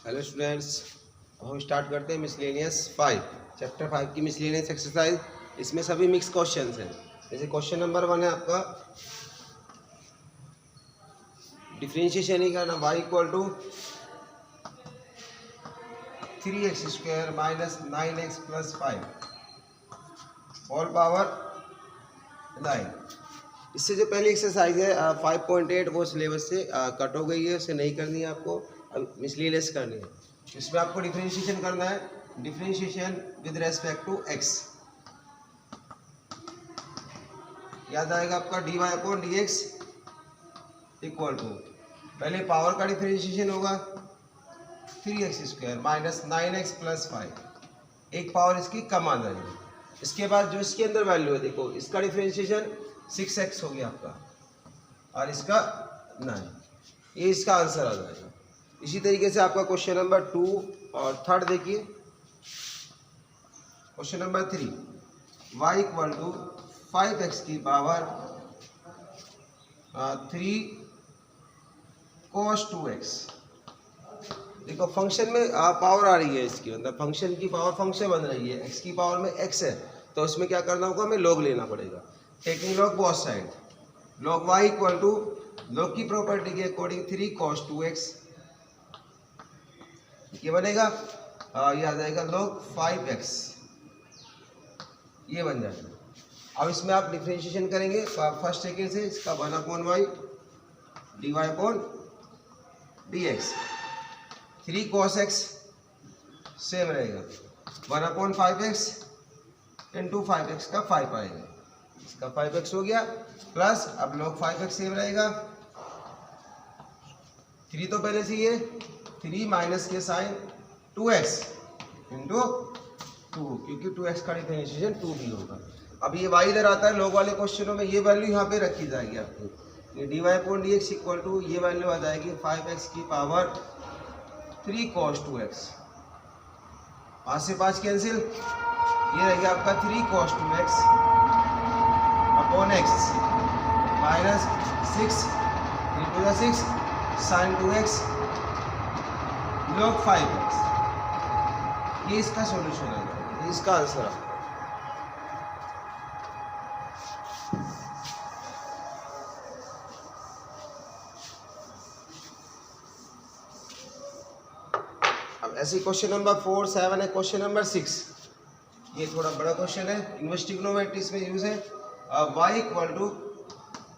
Hello students, हम start करते हैं मिसलेनियस 5 चैप्टर 5 की मिसलेनियस एक्सरसाइज। इसमें सभी मिक्स क्वेश्चंस हैं। जैसे क्वेश्चन नंबर 1 है आपका डिफरेंशिएशन ही करना y equal to 3x² minus 9x plus 5 whole power 9। इससे जो पहली एक्सरसाइज है 5.8 वो सिलेबस से कट हो गई है, उसे नहीं करनी है आपको, अब मिसलेनियस करनी है। इसमें आपको डिफरेंशिएशन करना है, differentiation with respect to x। याद आएगा आपका dy/dx इक्वल टू, पहले पावर का डिफरेंशिएशन होगा 3x² माइनस 9x प्लस 5, एक पावर इसकी कम आ जाएगी। इसके बाद जो इसके अंदर वैल्यू है, देखो इसका डिफरेंशिएशन 6x हो गया आपका और इसका 9, ये इसका आंसर आ जाएगा। इसी तरीके से आपका क्वेश्चन नंबर 2 और थर्ड देखिए, question number 3 y equal to 5x की पावर 3 cos 2x। देखो फंक्शन में पावर आ रही है, इसकी मतलब फंक्शन की पावर फंक्शन बन रही है, x की पावर में x है, तो इसमें क्या करना होगा, हमें लॉग लेना पड़ेगा। Taking log both side, log y equal to log की प्रॉपर्टी के अकॉर्डिंग 3 cos 2x, ये बनेगा ये आ जाएगा log 5x, ये बन जाएगा। अब इसमें आप डिफरेंशिएशन करेंगे फर्स्ट सेकेंड से, इसका 1/y dy/dx, 3 cos x same रहेगा, 1/5x इंटू 5x का 5 आएगा, इसका 5x हो गया, प्लस अब log 5x सेम रहेगा, 3 तो पहले से ही है, 3 माइनस के साइन 2x इंटू 2, क्योंकि 2x का डिफरेंशिएशन 2 भी होगा। अब ये y इधर आता है, लोग वाले क्वेश्चनों में ये वैल्यू यहाँ पे रखी जाएगी आपको, ये dy/dx इक्वल टू ये वैल्यू आ जाएगी 5x की पावर 3 cos 2x, 5 से 5 कैंसिल, ये रहेगा आपका 3 cos 2x upon x minus 6 3 to 6 sin 2x log 5x, ये इसका सॉल्यूशन है, ये इसका आंसर है। अब ऐसे क्वेश्चन नंबर 4, 7 है, क्वेश्चन नंबर 6, ये थोड़ा बड़ा क्वेश्चन है, इनवर्स ट्रिग्नोमेट्री इसमें यूज है। y equal to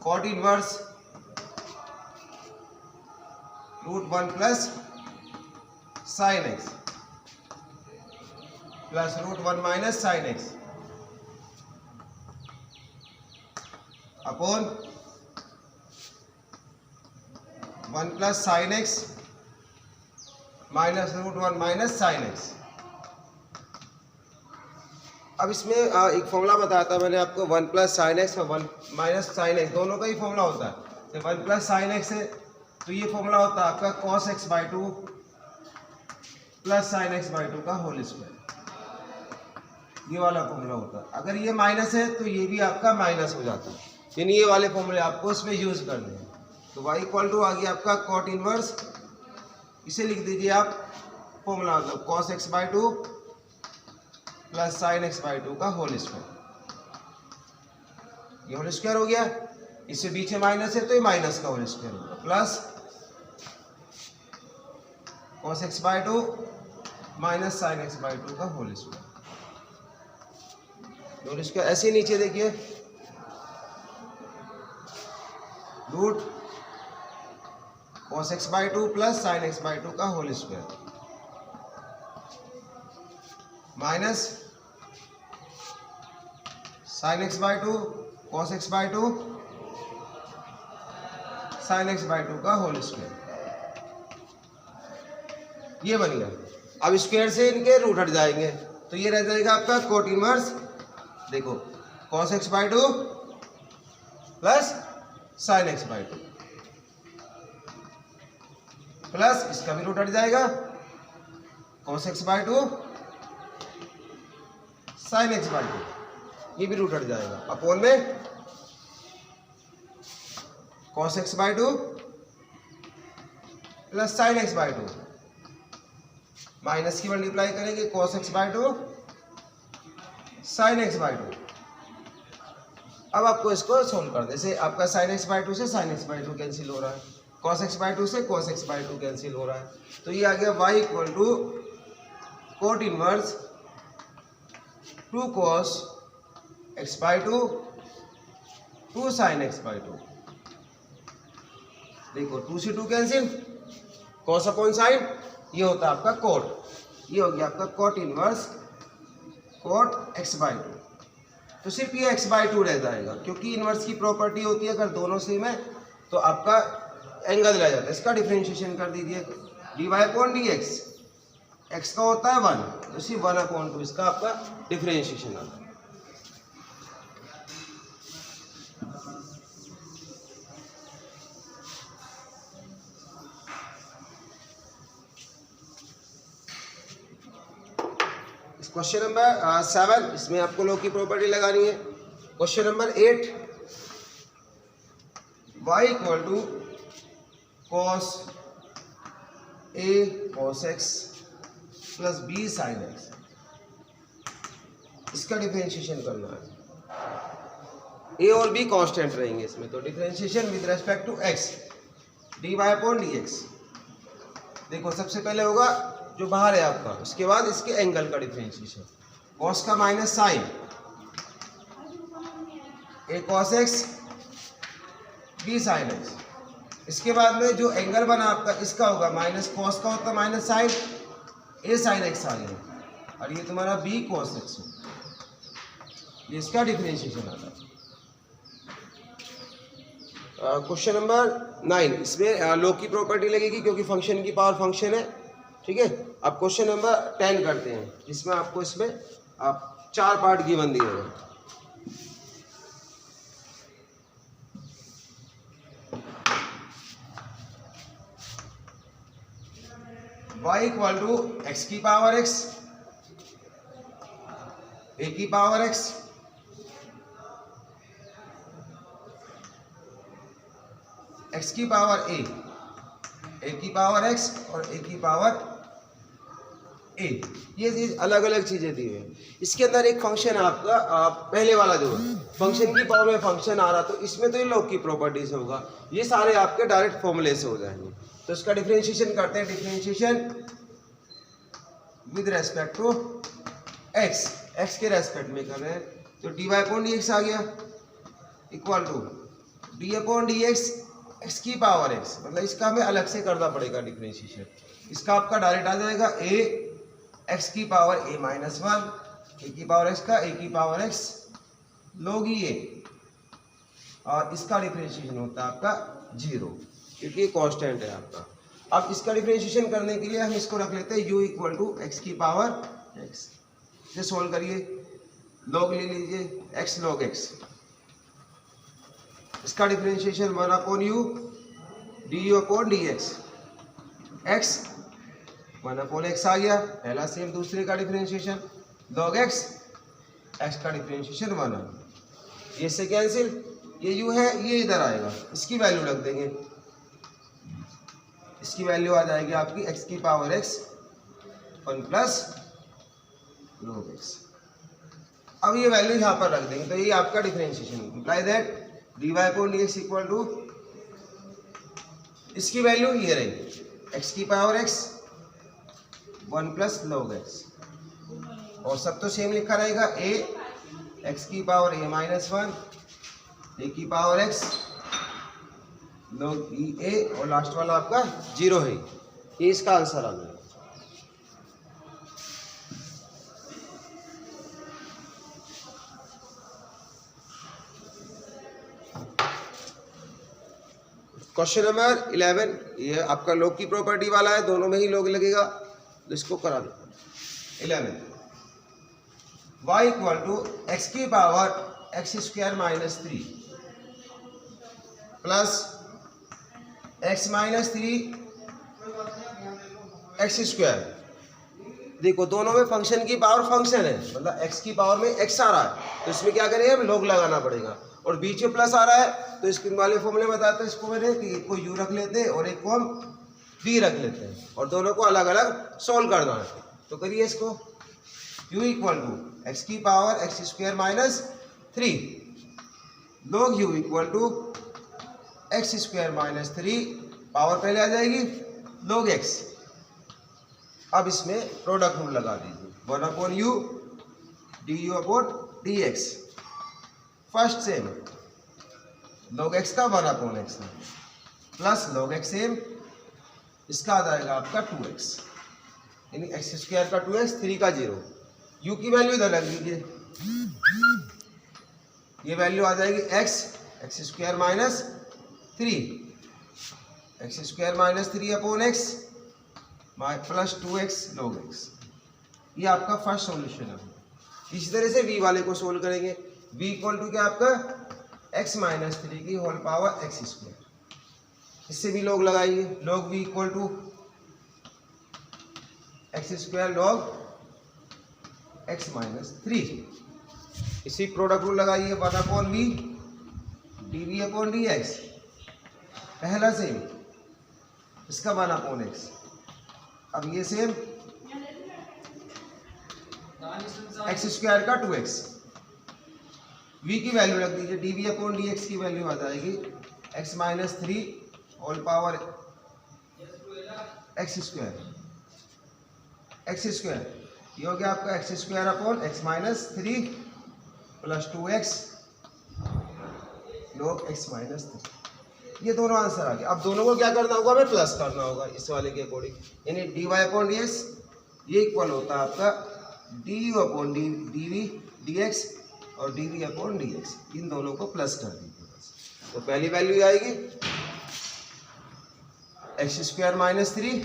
cot inverse √1 plus sin x plus √1 minus sin x upon 1 plus sin x minus √1 minus sin x। अब इसमें एक फॉर्मूला बताया था मैंने आपको, 1 प्लस sin x और 1 माइनस sin x दोनों का ही फॉर्मूला होता है। जब 1 प्लस sin x है तो ये फॉर्मूला होता है आपका cos x/2 plus sin x/2 का होल स्क्वायर, ये वाला फॉर्मूला होता है। अगर ये माइनस है तो ये भी आपका माइनस हो जाता है, यानी ये वाले फॉर्मूले आपको इसमें यूज करने हैं। तो y इक्वल टू आ गया आपका cot इनवर्स, इसे लिख दीजिए आप फॉर्मूला, मतलब cos x/2 plus sin x/2 का होल स्क्वायर, ये होल स्क्वायर हो गया, इससे बीच में माइनस है तो ये माइनस का होल स्क्वायर होगा, plus cos x/2 minus sin x/2 का होल स्क्वायर, होल स्क्वायर। ऐसे नीचे देखिए root cos x/2 plus sin x/2 का whole square minus sin x/2 cos x/2 sin x/2 का होल स्क्वायर, ये बन गया। अब स्क्वायर से इनके रूट हट जाएंगे तो ये रह जाएगा आपका cot इनवर्स, देखो cos x/2 plus sin x/2 plus इसका भी रूट हट जाएगा cos x/2 sin x/2, ये भी रूट हट जाएगा, अपोन में cos x/2 plus sin x/2 minus की मल्टीप्लाई करेंगे cos x by 2 sin x by 2। अब आपको इसको सोल्व कर दे, जैसे आपका sin x बाई 2 से sin x बाई 2 कैंसिल हो रहा है, cos x बाई 2 से cos x बाई 2 कैंसिल हो रहा है, तो ये आ गया y equal to cot inverse 2 cos x by 2 2 sin x by 2। देखो 2 से 2 कैंसिल, cos अपॉन sin, ये होता है आपका कोट, ये हो गया आपका cot inverse cot x by 2। तो सिर्फ ये x बाई 2 रह जाएगा, क्योंकि इनवर्स की प्रॉपर्टी होती है अगर दोनों सेम है तो आपका एंगल रह जाता है। इसका डिफरेंशिएशन कर दीजिए, dy अपॉन dx, x का होता है 1, तो सिर्फ 1 अपॉन 2 इसका आपका डिफरेंशिएशन आता है। क्वेश्चन नंबर 7, इसमें आपको लॉग की प्रॉपर्टी लगानी है। Question number 8, y equal to cos a cos x plus b sin x, इसका डिफरेंशिएशन करना है। a और b कांस्टेंट रहेंगे इसमें, तो differentiation with respect to x dy upon dx। देखो सबसे पहले होगा जो बाहर है आपका, उसके बाद इसके एंगल का डिफरेंशिएशन, cos का minus sine a cos x b sin x, इसके बाद में जो एंगल बना आपका इसका होगा माइनस cos का होता है minus sine a sin x आ गया, और ये तुम्हारा b cos x हो, ये इसका डिफरेंशिएशन आता है। क्वेश्चन नंबर 9, इसमें लॉग की प्रॉपर्टी लगेगी क्योंकि फंक्शन की पावर फंक्शन है, ठीक है। अब क्वेश्चन नंबर 10 करते हैं, जिसमें आपको इसमें आप 4 पार्ट गिवन दिए होंगे। y इक्वल टू x की पावर x a की पावर x x की पावर a की पावर x और a की पावर a, ये चीज अलग अलग चीजें दी हुई है। इसके अंदर एक फंक्शन है आपका, पहले वाला जो है फंक्शन की पावर में फंक्शन आ रहा, तो इसमें तो ये लॉग की प्रॉपर्टी से होगा, ये सारे आपके डायरेक्ट फॉर्मूले से हो जाएंगे। तो इसका डिफरेंशिएशन करते हैं, differentiation with respect to x के रेस्पेक्ट में कर रहे हैं, तो dy अपॉन dx आ गया equal to d upon dx x की पावर x, मतलब इसका हमें अलग से करना पड़ेगा डिफरेंशिएशन। इसका आपका डायरेक्ट आ जाएगा a x की पावर a माइनस 1, a की पावर x का a की पावर x log a, और इसका डिफरेंशिएशन होता है आपका 0, क्योंकि ये कांस्टेंट है आपका। अब इसका डिफरेंशिएशन करने के लिए हम इसको रख लेते हैं u इक्वल टू x की पावर x, इसे सोल्व करिए, log ले लीजिए x log x, इसका differentiation 1 upon u du upon dx, x 1 upon x आ गया, पहला सेम, दूसरे का डिफरेंशिएशन log x, x का डिफरेंशिएशन 1 आ गया, ये से कैंसिल, ये u है ये इधर आएगा, इसकी वैल्यू रख देंगे, इसकी वैल्यू आ जाएगी आपकी x की power x 1 plus log x। अब ये वैल्यू यहाँ पर रख देंगे, तो ये आपका differentiation imply that dy upon dx equal to, इसकी वैल्यू ये रहेगी x की power x 1 plus log x, और सब तो सेम लिखा रहेगा, a x की पावर a माइनस 1, a की पावर x log a, और लास्ट वाला आपका 0 है, ये इसका आंसर आ गया। क्वेश्चन नंबर 11, ये आपका log की प्रॉपर्टी वाला है, दोनों में ही log लगेगा, तो इसको करा दो। 11 y इक्वल टू x की power x square minus 3 plus x minus 3 x square. देखो दोनों में फंक्शन की पावर फंक्शन है, मतलब x की पावर में x आ रहा है, तो इसमें क्या करेंगे हम log लगाना पड़ेगा, और बीच में प्लस आ रहा है, तो इसके वाले फॉर्मूले बताते हैं इसको मैंने कि एक को u रख लेते हैं और एक को हम v रख लेते हैं और दोनों को अलग अलग सोल्व करना है। तो करिए इसको, u इक्वल टू एक्स की power x square minus 3 log u equal to x square minus 3 power पहले आ जाएगी log x। अब इसमें प्रोडक्ट रूल लगा दीजिए 1 upon U D U upon D x. First sem log x का 1 upon x plus log x same, इसका आ जाएगा आपका 2x, यानी एक्स स्क्वायर का 2x 3 का 0। u की वैल्यू इधर लग लीजिए, ये वैल्यू आ जाएगी x square minus 3 x square minus 3 upon x plus 2x log x। ये आपका फर्स्ट सॉल्यूशन है। इसी तरह से v वाले को सोल्व करेंगे। v इक्वल टू क्या आपका x माइनस 3 की होल पावर एक्स स्क्वायर, इससे भी log लगाइए, log v equal to x square log x minus 3। इसी प्रोडक्ट रूल लगाइए 1 upon v d we upon D x, पहला सेम इसका 1 अपॉन एक्स। अब ये सेम एक्स स्क्वायर का 2x, v की वैल्यू रख दीजिए, d we upon D x की वैल्यू आ जाएगी x minus 3 whole power x square. ये हो गया आपका x square upon x minus 3 plus 2x log x minus 3। ये दोनों आंसर आ गए। अब दोनों को क्या करना होगा, हमें प्लस करना होगा इस वाले के अकॉर्डिंग, यानी D Y upon D X ये इक्वल होता है आपका D U upon D V D X और D we upon D X. इन दोनों को प्लस कर दीजिए बस। तो पहली वैल्यू आएगी x square minus 3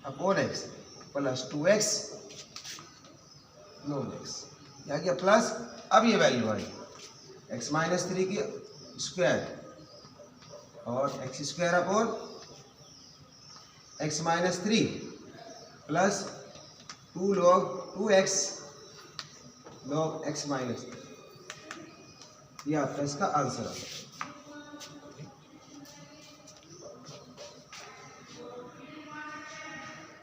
upon x plus 2x log x, क्या किया प्लस। अब ये वैल्यू आई एक्स माइनस 3 की स्क्वायर और x square upon x minus 3 plus 2 log 2x log x minus 3। ये आपका इसका आंसर है।